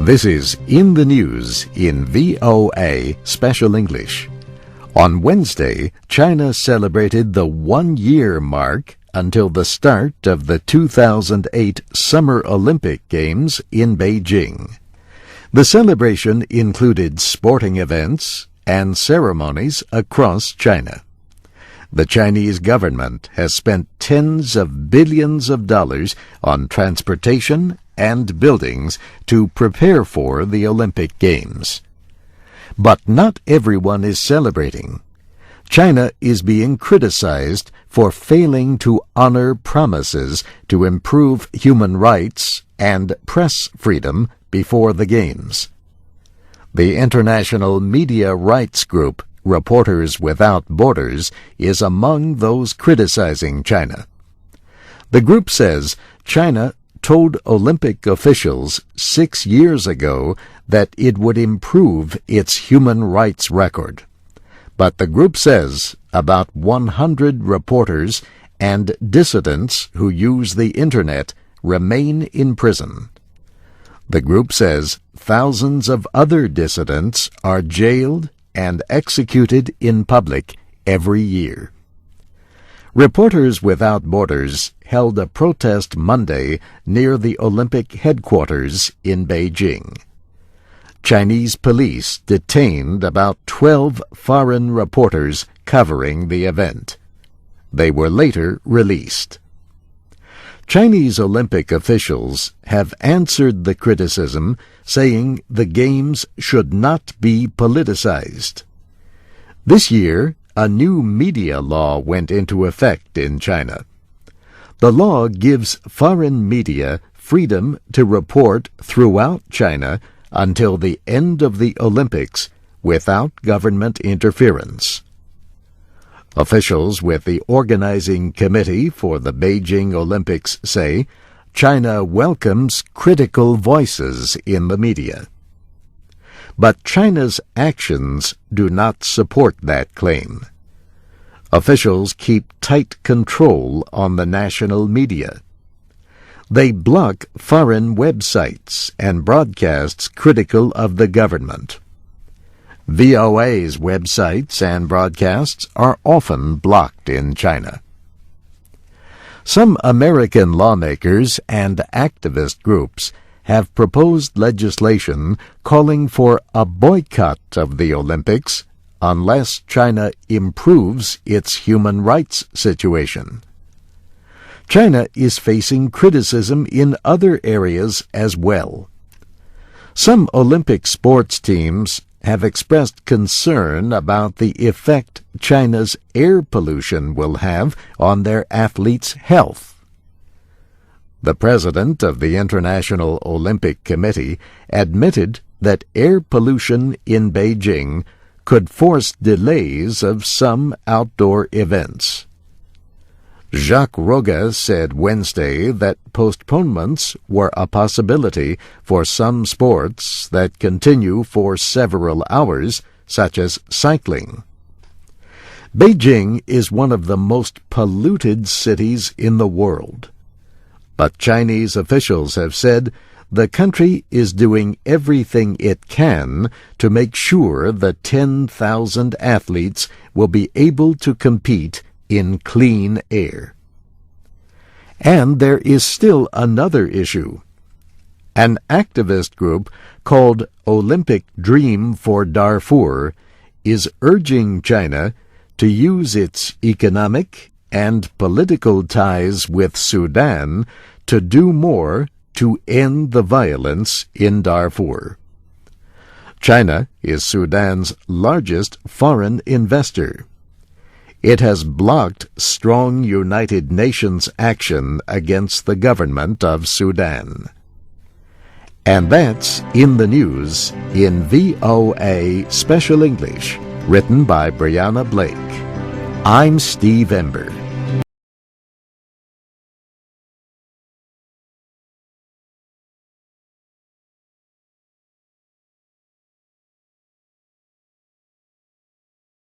This is In the News in VOA Special English. On Wednesday, China celebrated the one-year mark until the start of the 2008 Summer Olympic Games in Beijing. The celebration included sporting events and ceremonies across China. The Chinese government has spent tens of billions of dollars on transportation and buildings to prepare for the Olympic Games. But not everyone is celebrating. China is being criticized for failing to honor promises to improve human rights and press freedom before the Games. The international media rights group Reporters Without Borders is among those criticizing China. The group says China told Olympic officials 6 years ago that it would improve its human rights record. But the group says about 100 reporters and dissidents who use the Internet remain in prison. The group says thousands of other dissidents are jailed and executed in public every year. Reporters Without Borders held a protest Monday near the Olympic headquarters in Beijing. Chinese police detained about 12 foreign reporters covering the event. They were later released. Chinese Olympic officials have answered the criticism, saying the Games should not be politicized. This year, a new media law went into effect in China. The law gives foreign media freedom to report throughout China until the end of the Olympics without government interference. Officials with the organizing committee for the Beijing Olympics say China welcomes critical voices in the media. But China's actions do not support that claim. Officials keep tight control on the national media. They block foreign websites and broadcasts critical of the government. VOA's websites and broadcasts are often blocked in China. Some American lawmakers and activist groups have proposed legislation calling for a boycott of the Olympics unless China improves its human rights situation. China is facing criticism in other areas as well. Some Olympic sports teams have expressed concern about the effect China's air pollution will have on their athletes' health. The president of the International Olympic Committee admitted that air pollution in Beijing could force delays of some outdoor events. Jacques Roga said Wednesday that postponements were a possibility for some sports that continue for several hours, such as cycling. Beijing is one of the most polluted cities in the world. But Chinese officials have said the country is doing everything it can to make sure the 10,000 athletes will be able to compete in clean air. And there is still another issue. An activist group called Olympic Dream for Darfur is urging China to use its economic and political ties with Sudan to do more to end the violence in Darfur. China is Sudan's largest foreign investor. It has blocked strong United Nations action against the government of Sudan. And that's In the News in VOA Special English, written by Brianna Blake. I'm Steve Ember.